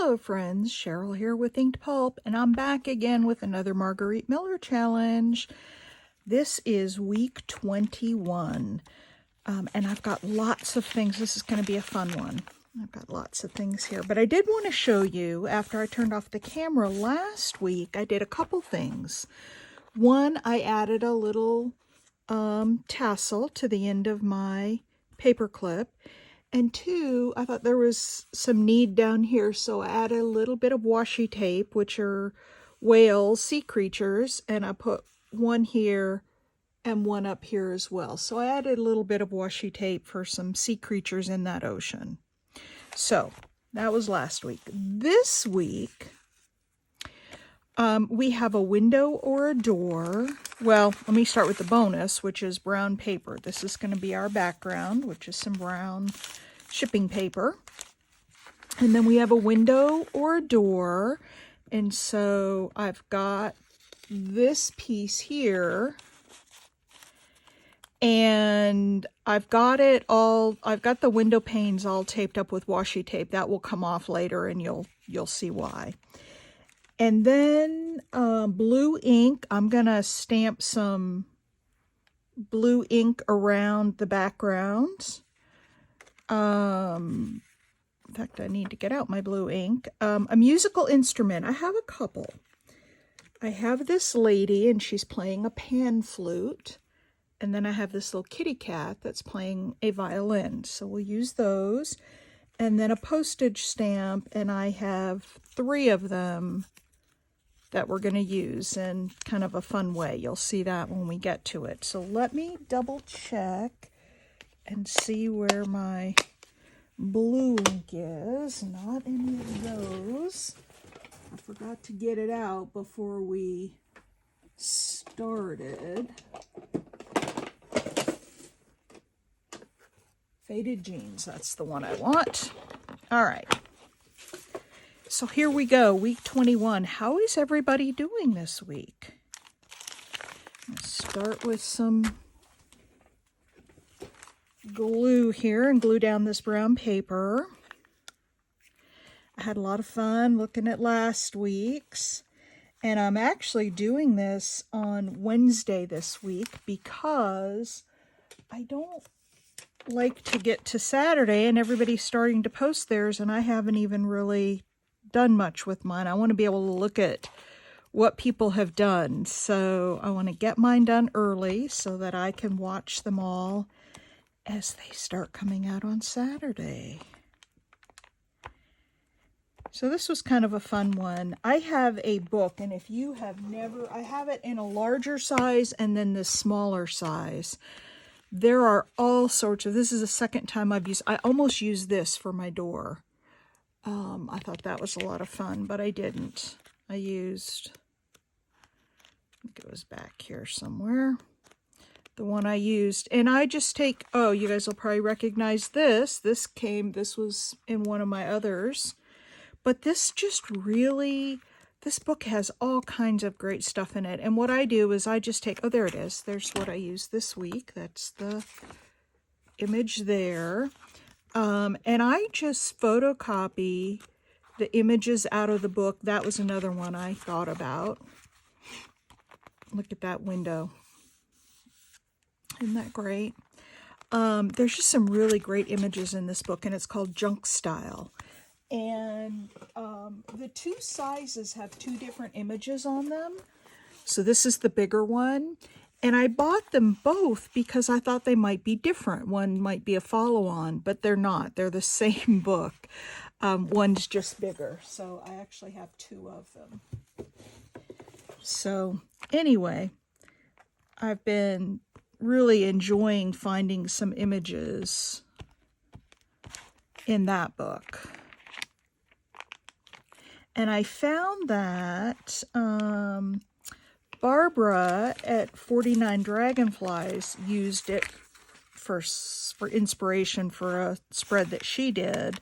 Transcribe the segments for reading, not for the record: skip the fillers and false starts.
Hello friends, Cheryl here with Inked Pulp, and I'm back again with another Margarete Miller challenge. This is week 21, and I've got lots of things. This is going to be a fun one. I've got lots of things here, but I did want to show you, after I turned off the camera last week, I did a couple things. One, I added a little tassel to the end of my paper clip. And two, I thought there was some need down here, so I added a little bit of washi tape, which are whales, sea creatures, and I put one here and one up here as well. So I added a little bit of washi tape for some sea creatures in that ocean. So that was last week. This week, we have a window or a door. Well, let me start with the bonus, which is brown paper. This is going to be our background, which is some brown shipping paper. And then we have a window or a door. And so I've got this piece here. And I've got the window panes all taped up with washi tape. That will come off later and you'll see why. And then blue ink. I'm going to stamp some blue ink around the background. In fact, I need to get out my blue ink. A musical instrument. I have a couple. I have this lady, and she's playing a pan flute. And then I have this little kitty cat that's playing a violin. So we'll use those. And then a postage stamp, and I have 3 of them that we're going to use in kind of a fun way. You'll see that when we get to it. So let me double check and see where my blue ink is. Not any of those. I forgot to get it out before we started. Faded Jeans, that's the one I want. All right. So here we go, week 21. How is everybody doing this week? Let's start with some glue here and glue down this brown paper. I had a lot of fun looking at last week's, and I'm actually doing this on Wednesday this week because I don't like to get to Saturday and everybody's starting to post theirs, and I haven't even really done much with mine. I want to be able to look at what people have done, so I want to get mine done early so that I can watch them all as they start coming out on Saturday. So this was kind of a fun one. I have a book, and if you have never, I have it in a larger size and then this smaller size. There are all sorts of, this is the second time I've used, I almost used this for my door. I thought that was a lot of fun, but I didn't. I used, I think it was back here somewhere. The one I used, and I just take, oh, you guys will probably recognize this. This was in one of my others, but this just really, this book has all kinds of great stuff in it. And what I do is I just take, oh, there it is. There's what I used this week. That's the image there. And I just photocopy the images out of the book. That was another one I thought about. Look at that window. Isn't that great? There's just some really great images in this book, and it's called Junk Style. And the 2 sizes have 2 different images on them. So this is the bigger one. And I bought them both because I thought they might be different. One might be a follow-on, but they're not. They're the same book. One's just bigger. So I actually have 2 of them. So anyway, I've been really enjoying finding some images in that book. And I found that Barbara at 49 Dragonflies used it for inspiration for a spread that she did.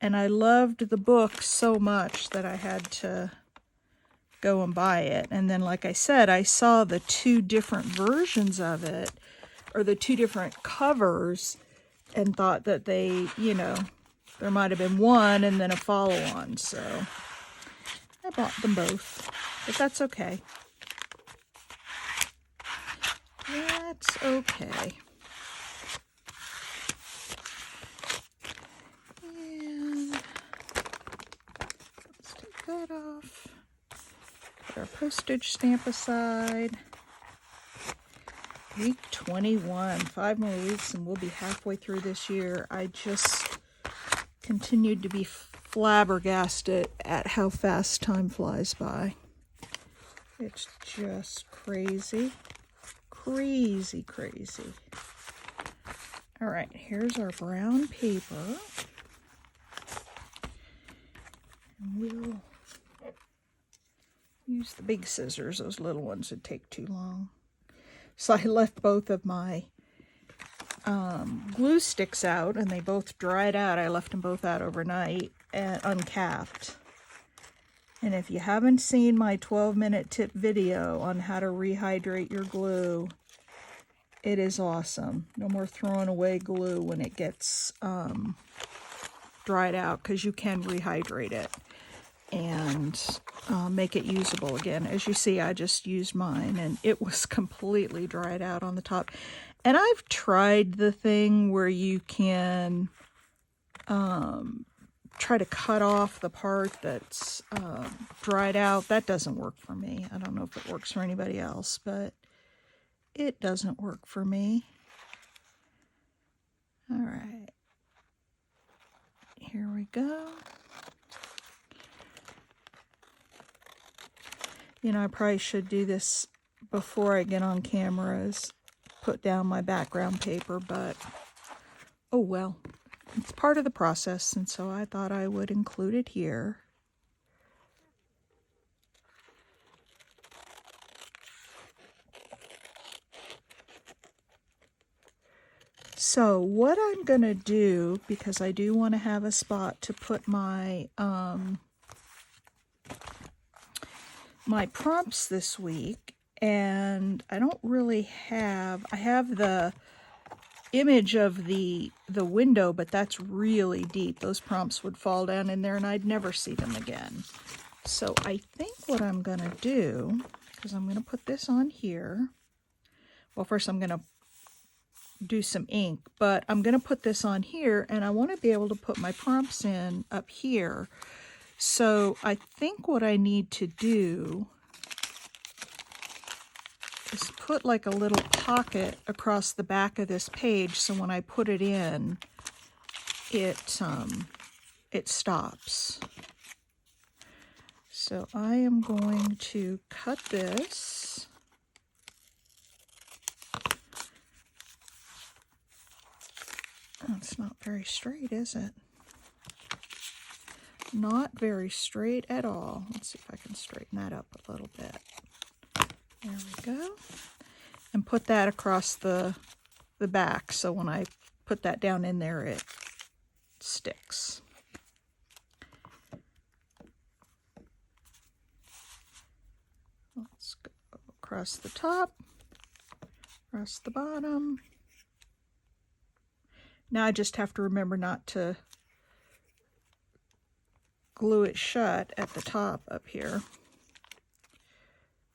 And I loved the book so much that I had to go and buy it. And then, like I said, I saw the 2 different versions of it, or the 2 different covers, and thought that they, you know, There might have been one and then a follow-on, so I bought them both, but that's okay. That's okay. And let's take that off. Put our postage stamp aside. Week 21, 5 more weeks and we'll be halfway through this year. I just continued to be flabbergasted at how fast time flies by. It's just crazy, crazy, crazy. All right, here's our brown paper. And we'll use the big scissors. Those little ones would take too long. So I left both of my glue sticks out, and they both dried out. I left them both out overnight and uncapped. And if you haven't seen my 12-minute tip video on how to rehydrate your glue, it is awesome. No more throwing away glue when it gets dried out, because you can rehydrate it and make it usable again. As you see, I just used mine and it was completely dried out on the top. And I've tried the thing where you can try to cut off the part that's dried out. That doesn't work for me. I don't know if it works for anybody else, but it doesn't work for me. All right. Here we go. You know, I probably should do this before I get on cameras, put down my background paper, but oh well. It's part of the process, and so I thought I would include it here. So what I'm going to do, because I do want to have a spot to put my my prompts this week, and I don't really have, I have the image of the window, but that's really deep. Those prompts would fall down in there and I'd never see them again. So I think what I'm going to do, because I'm going to put this on here. Well, first I'm going to do some ink, but I'm going to put this on here, and I want to be able to put my prompts in up here. So I think what I need to do is put like a little pocket across the back of this page, so when I put it in, it stops. So I am going to cut this. Oh, it's not very straight, is it? Not very straight at all. Let's see if I can straighten that up a little bit. There we go. And put that across the back, so when I put that down in there, it sticks. Let's go across the top, across the bottom. Now I just have to remember not to glue it shut at the top up here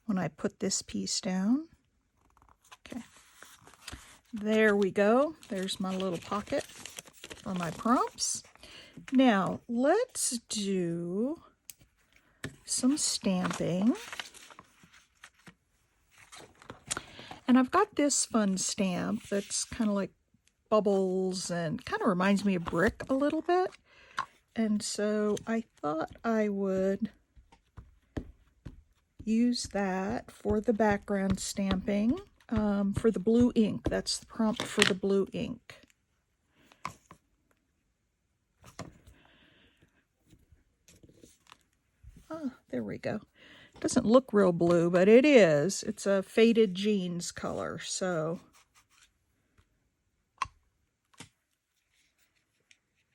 when I put this piece down. Okay, there we go. There's my little pocket for my prompts. Now let's do some stamping. And I've got this fun stamp that's kind of like bubbles and kind of reminds me of brick a little bit. And so I thought I would use that for the background stamping, for the blue ink. That's the prompt for the blue ink. Ah, there we go. Doesn't look real blue, but it is. It's a faded jeans color, so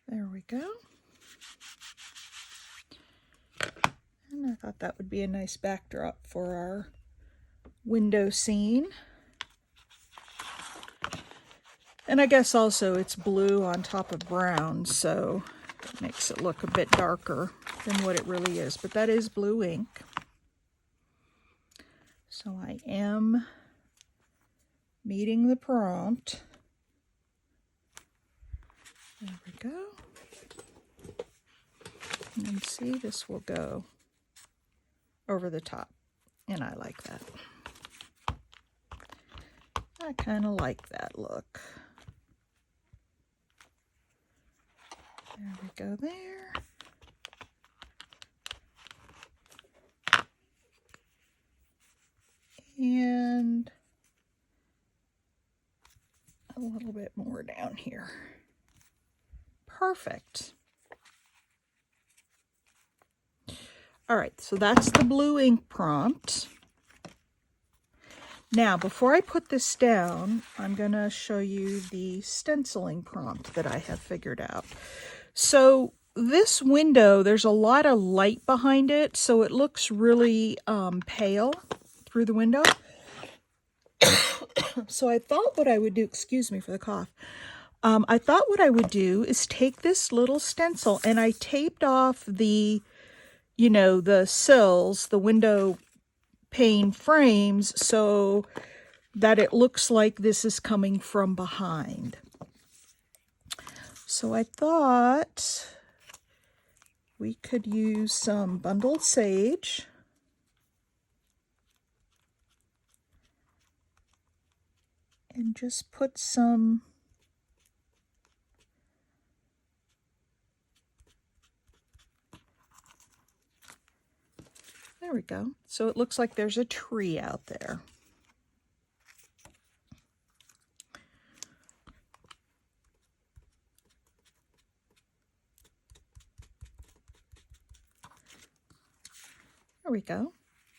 there we go. And I thought that would be a nice backdrop for our window scene. And I guess also it's blue on top of brown, so Makes it look a bit darker than what it really is, but that is blue ink. So I am meeting the prompt. There we go. And see, this will go over the top, and I like that. I kind of like that look. There we go there. And a little bit more down here. Perfect. All right, so that's the blue ink prompt. Now, before I put this down, I'm going to show you the stenciling prompt that I have figured out. So this window, there's a lot of light behind it, so it looks really pale through the window. So I thought what I would do, excuse me for the cough, I thought what I would do is take this little stencil, and I taped off the, you know, the sills, the window pane frames, so that it looks like this is coming from behind. So I thought we could use some bundled sage. And just put some there we go. So it looks like there's a tree out there. There we go.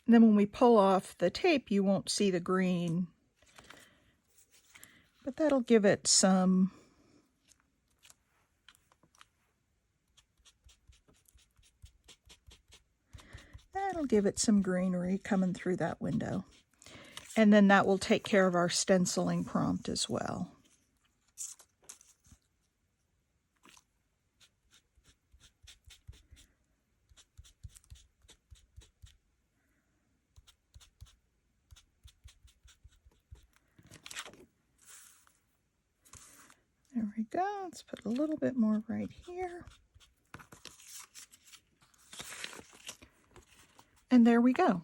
And then when we pull off the tape, you won't see the green, but that'll give it some greenery coming through that window. And then that will take care of our stenciling prompt as well. There we go. Let's put a little bit more right here. And there we go.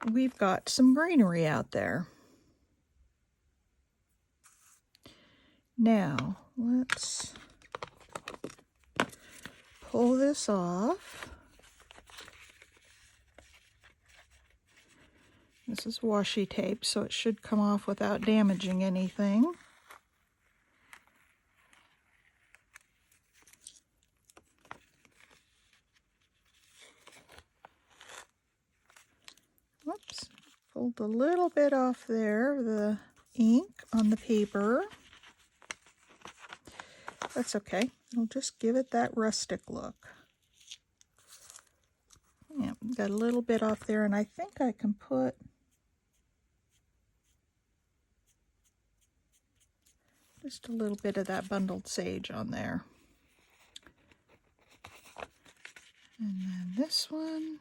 We've got some greenery out there. Now, let's pull this off. This is washi tape, so it should come off without damaging anything. Whoops, pulled a little bit off there, the ink on the paper. That's okay. I'll just give it that rustic look. Yeah, got a little bit off there, and I think I can put just a little bit of that bundled sage on there. And then this one.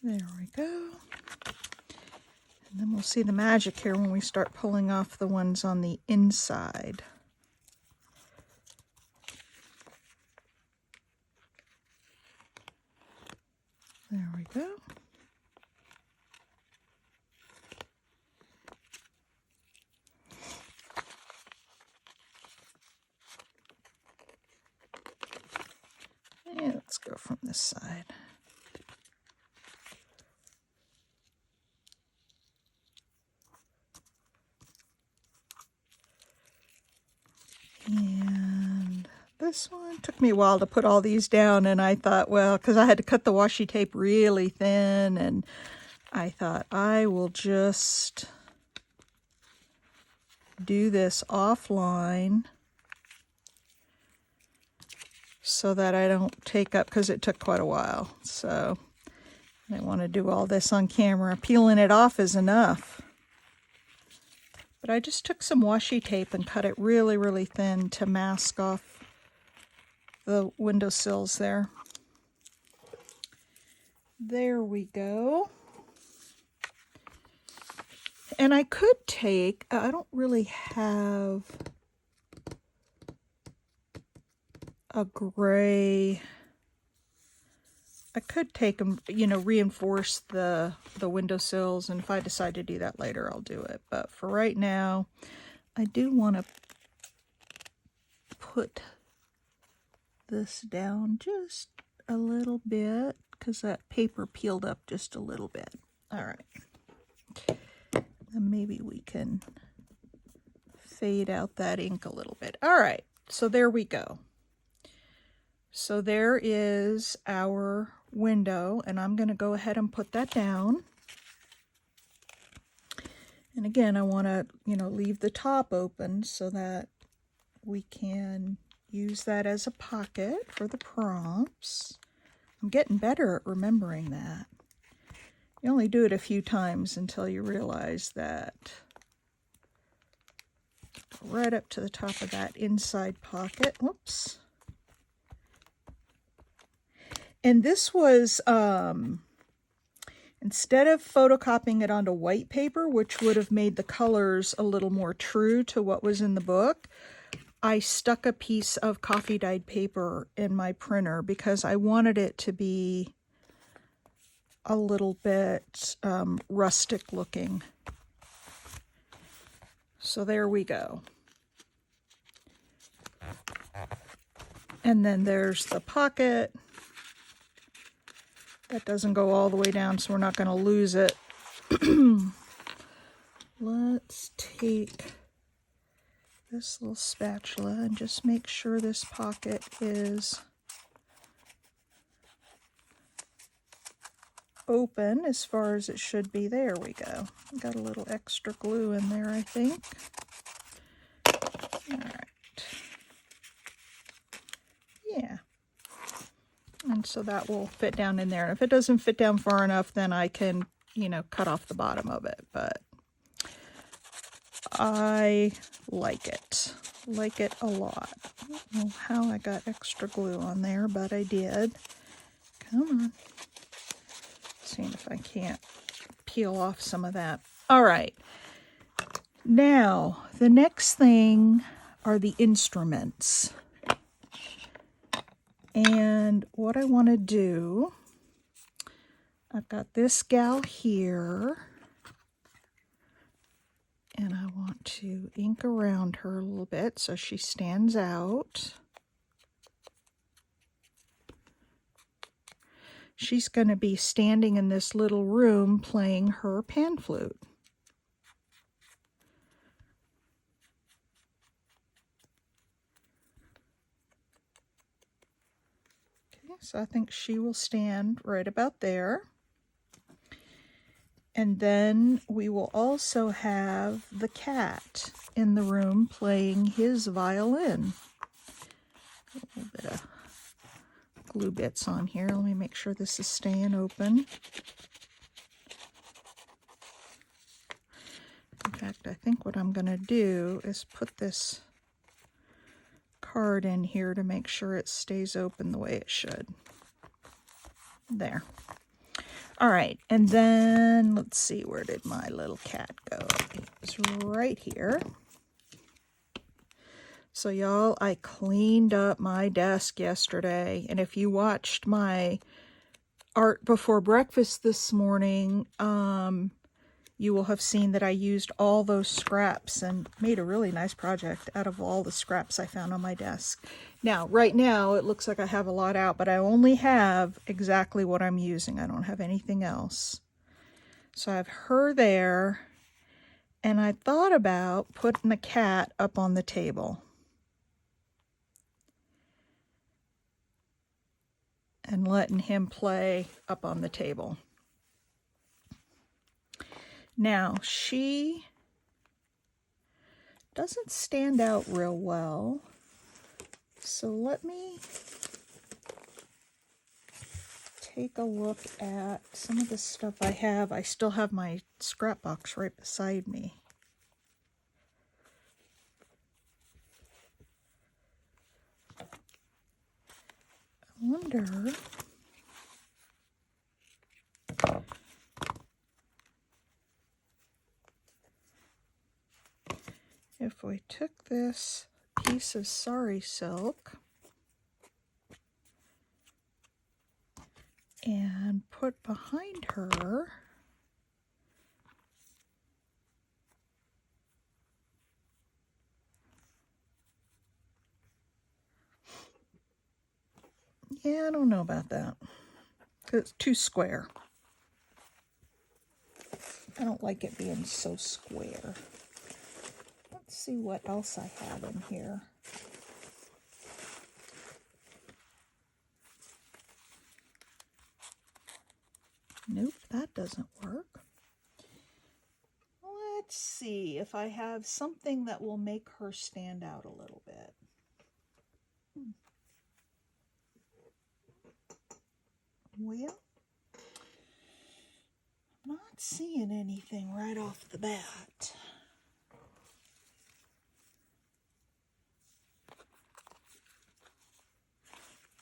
There we go. And then we'll see the magic here when we start pulling off the ones on the inside. There we go. And let's go from this side. And this one took me a while to put all these down, and I thought, well, because I had to cut the washi tape really thin, and I thought I will just do this offline so that I don't take up, because it took quite a while. So I don't want to do all this on camera. Peeling it off is enough. But I just took some washi tape and cut it really, really thin to mask off the windowsills there. There we go. And I could take, I don't really have a gray. I could take them, reinforce the windowsills, and if I decide to do that later, I'll do it. But for right now, I do want to put this down just a little bit because that paper peeled up just a little bit. All right. And maybe we can fade out that ink a little bit. All right, so there we go. So there is our window, and I'm going to go ahead and put that down. And again, I want to, leave the top open so that we can use that as a pocket for the prompts. I'm getting better at remembering that. You only do it a few times until you realize that right up to the top of that inside pocket. Whoops. And this was, instead of photocopying it onto white paper, which would have made the colors a little more true to what was in the book, I stuck a piece of coffee dyed paper in my printer because I wanted it to be a little bit rustic looking. So there we go. And then there's the pocket. That doesn't go all the way down, so we're not going to lose it. Let's take this little spatula and just make sure this pocket is open as far as it should be. There we go. Got a little extra glue in there, I think. All right. Yeah. And so that will fit down in there. And if it doesn't fit down far enough, then I can, cut off the bottom of it. But I like it. Like it a lot. I don't know how I got extra glue on there, but I did. Come on. Seeing if I can't peel off some of that. All right. Now, the next thing are the instruments. And what I want to do, I've got this gal here, and I want to ink around her a little bit so she stands out. She's going to be standing in this little room playing her pan flute. So I think she will stand right about there. And then we will also have the cat in the room playing his violin. A little bit of glue bits on here. Let me make sure this is staying open. In fact, I think what I'm going to do is put this card in here to make sure it stays open the way it should. There. All right, and then let's see, where did my little cat go? It's right here. So y'all, I cleaned up my desk yesterday, and if you watched my art before breakfast this morning, you will have seen that I used all those scraps and made a really nice project out of all the scraps I found on my desk. Now, right now, it looks like I have a lot out, but I only have exactly what I'm using. I don't have anything else. So I have her there, and I thought about putting the cat up on the table. And letting him play up on the table. Now, she doesn't stand out real well, so let me take a look at some of the stuff I have. I still have my scrap box right beside me. I wonder if we took this piece of sari silk and put behind her yeah, I don't know about that. It's too square. I don't like it being so square. Let's see what else I have in here. Nope, that doesn't work. Let's see if I have something that will make her stand out a little bit. Well, I'm not seeing anything right off the bat.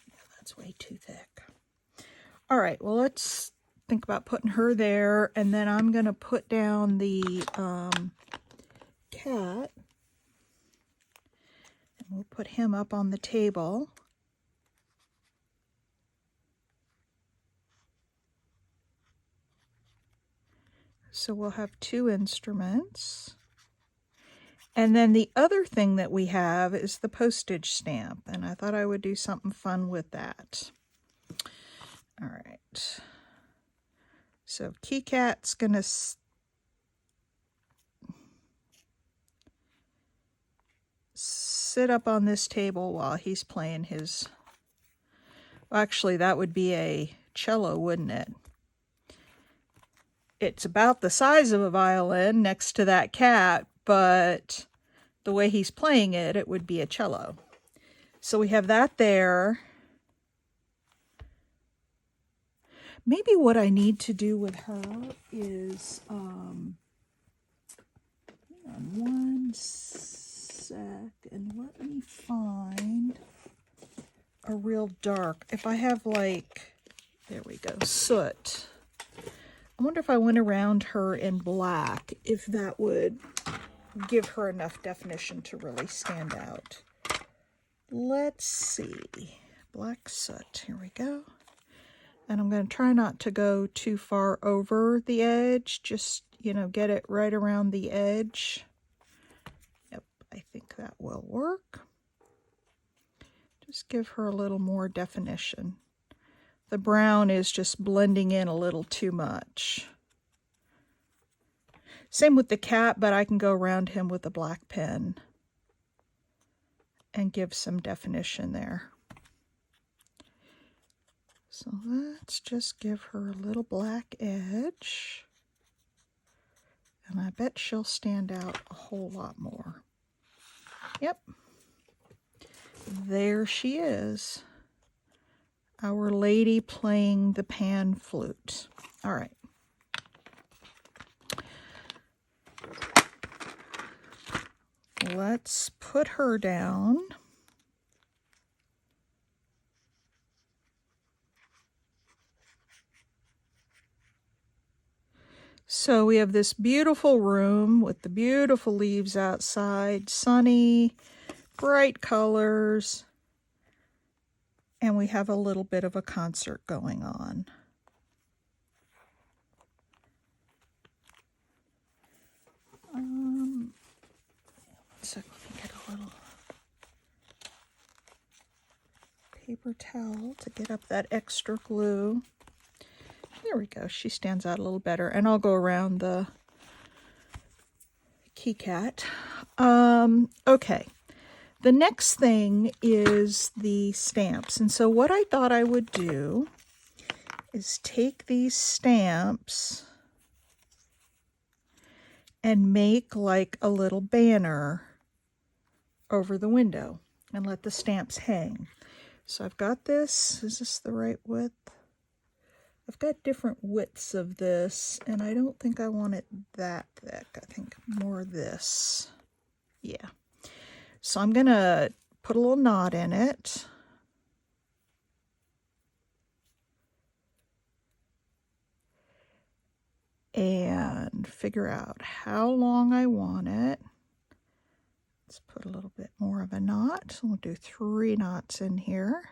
Yeah, that's way too thick. All right, well, let's think about putting her there, and then I'm going to put down the cat, and we'll put him up on the table. So we'll have two instruments. And then the other thing that we have is the postage stamp, and I thought I would do something fun with that. All right. So Key Cat's gonna sit up on this table while he's playing his, well, actually that would be a cello, wouldn't it? It's about the size of a violin next to that cat, but the way he's playing it, it would be a cello. So we have that there. Maybe what I need to do with her is, hang on one second, let me find a real dark. If I have like, there we go, soot. I wonder if I went around her in black, if that would give her enough definition to really stand out. Let's see, black soot, here we go. And I'm going to try not to go too far over the edge, just, you know, get it right around the edge. Yep, I think that will work. Just give her a little more definition. The brown is just blending in a little too much. Same with the cat, but I can go around him with a black pen and give some definition there. So let's just give her a little black edge, and I bet she'll stand out a whole lot more. Yep, there she is, Our Lady playing the pan flute. All right. Let's put her down. So we have this beautiful room with the beautiful leaves outside, sunny, bright colors, and we have a little bit of a concert going on. One second, let me get a little paper towel to get up that extra glue. There we go. She stands out a little better. And I'll go around the Key Cat. Okay. The next thing is the stamps. And so what I thought I would do is take these stamps and make like a little banner over the window and let the stamps hang. So I've got this. Is this the right width? I've got different widths of this, and I don't think I want it that thick. I think more this. Yeah. So I'm going to put a little knot in it. And figure out how long I want it. Let's put a little bit more of a knot. We'll do 3 knots in here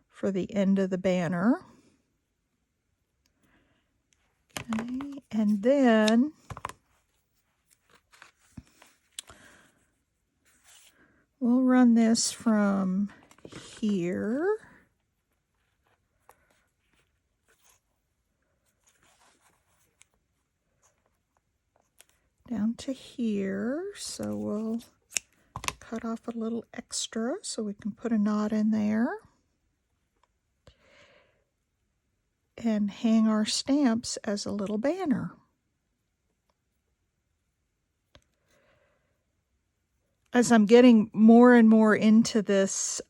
for the end of the banner. Okay, and then we'll run this from here down to here. So we'll cut off a little extra so we can put a knot in there and hang our stamps as a little banner. As I'm getting more and more into this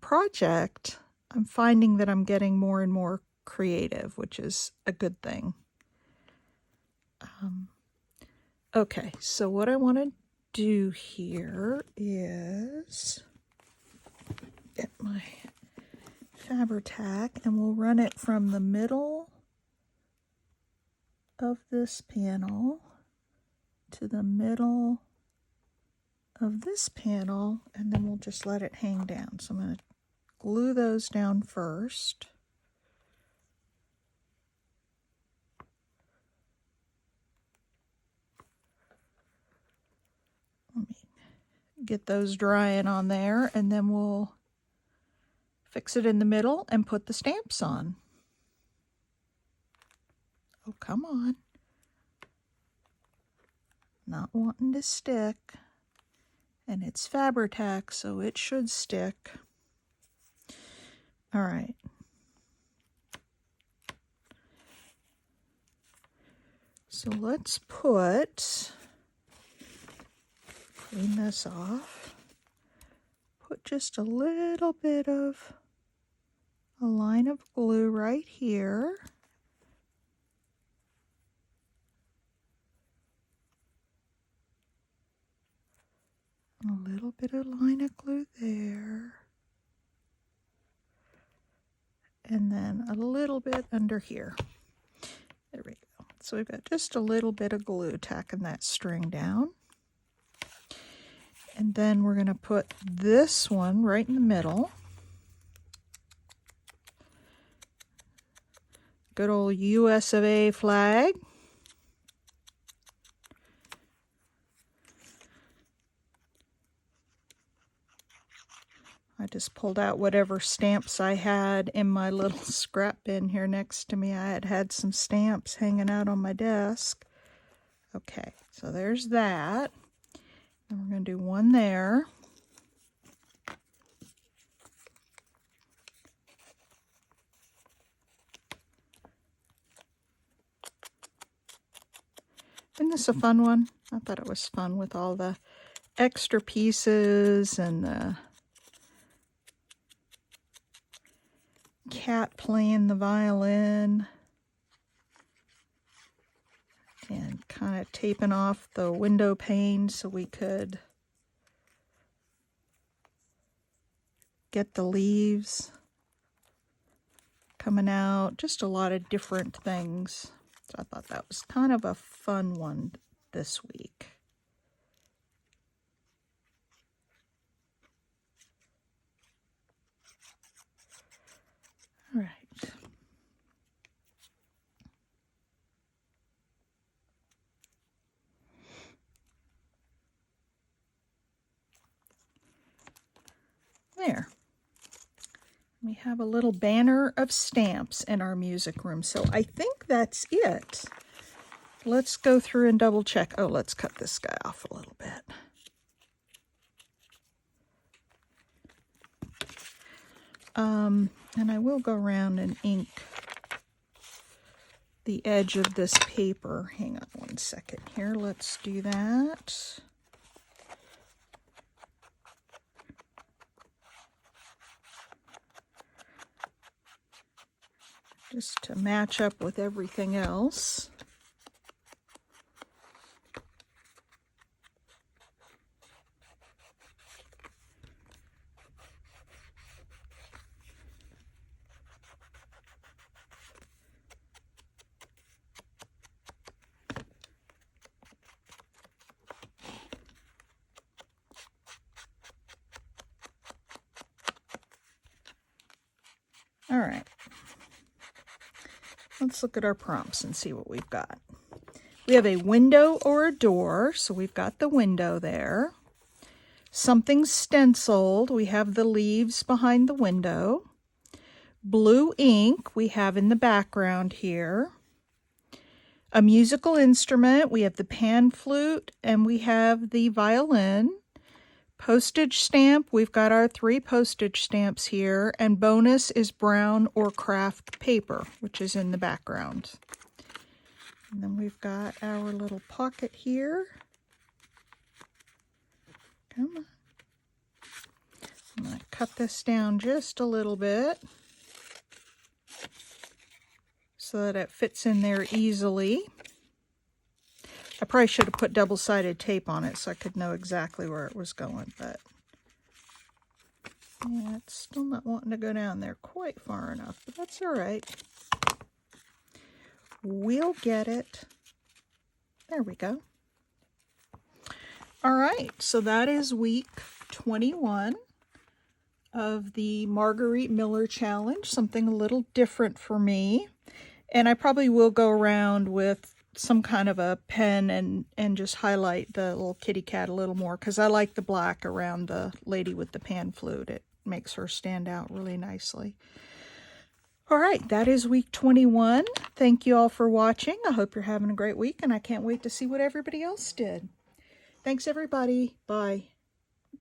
project, I'm finding that I'm getting more and more creative, which is a good thing. Okay, so what I want to do here is get my Fabri-Tac, and we'll run it from the middle of this panel to the middle of this panel, and then we'll just let it hang down. So I'm going to glue those down first. Let me get those drying on there, and then we'll fix it in the middle and put the stamps on. Oh, come on. Not wanting to stick. And it's Fabri-Tac, so it should stick. All right. So let's clean this off. Put just a little bit of a line of glue right here. A little bit of line of glue there. And then a little bit under here. There we go. So we've got just a little bit of glue tacking that string down. And then we're going to put this one right in the middle. Good old US of A flag. I just pulled out whatever stamps I had in my little scrap bin here next to me. I had some stamps hanging out on my desk. Okay, so there's that. And we're going to do one there. Isn't this a fun one? I thought it was fun with all the extra pieces and the cat playing the violin and kind of taping off the window pane so we could get the leaves coming out. Just a lot of different things. So I thought that was kind of a fun one this week. All right. There. We have a little banner of stamps in our music room. So I think that's it. Let's go through and double check. Oh, let's cut this guy off a little bit. And I will go around and ink the edge of this paper. Hang on one second here. Let's do that. just to match up with everything else. All right, let's look at our prompts and see what we've got. We have a window or a door, so we've got the window there. Something stenciled, we have the leaves behind the window. Blue ink we have in the background here. A musical instrument, we have the pan flute and we have the violin. Postage stamp, we've got our 3 postage stamps here, and bonus is brown or craft paper, which is in the background. And then we've got our little pocket here. Come on. I'm going to cut this down just a little bit so that it fits in there easily. I probably should have put double-sided tape on it so I could know exactly where it was going, but yeah, it's still not wanting to go down there quite far enough, but that's all right. We'll get it. There we go. All right, so that is week 21 of the Margarete Miller Challenge, something a little different for me. And I probably will go around with some kind of a pen and just highlight the little kitty cat a little more, because I like the black around the lady with the pan flute. It makes her stand out really nicely. All right, that is week 21. Thank you all for watching. I hope you're having a great week, and I can't wait to see what everybody else did. Thanks, everybody. Bye.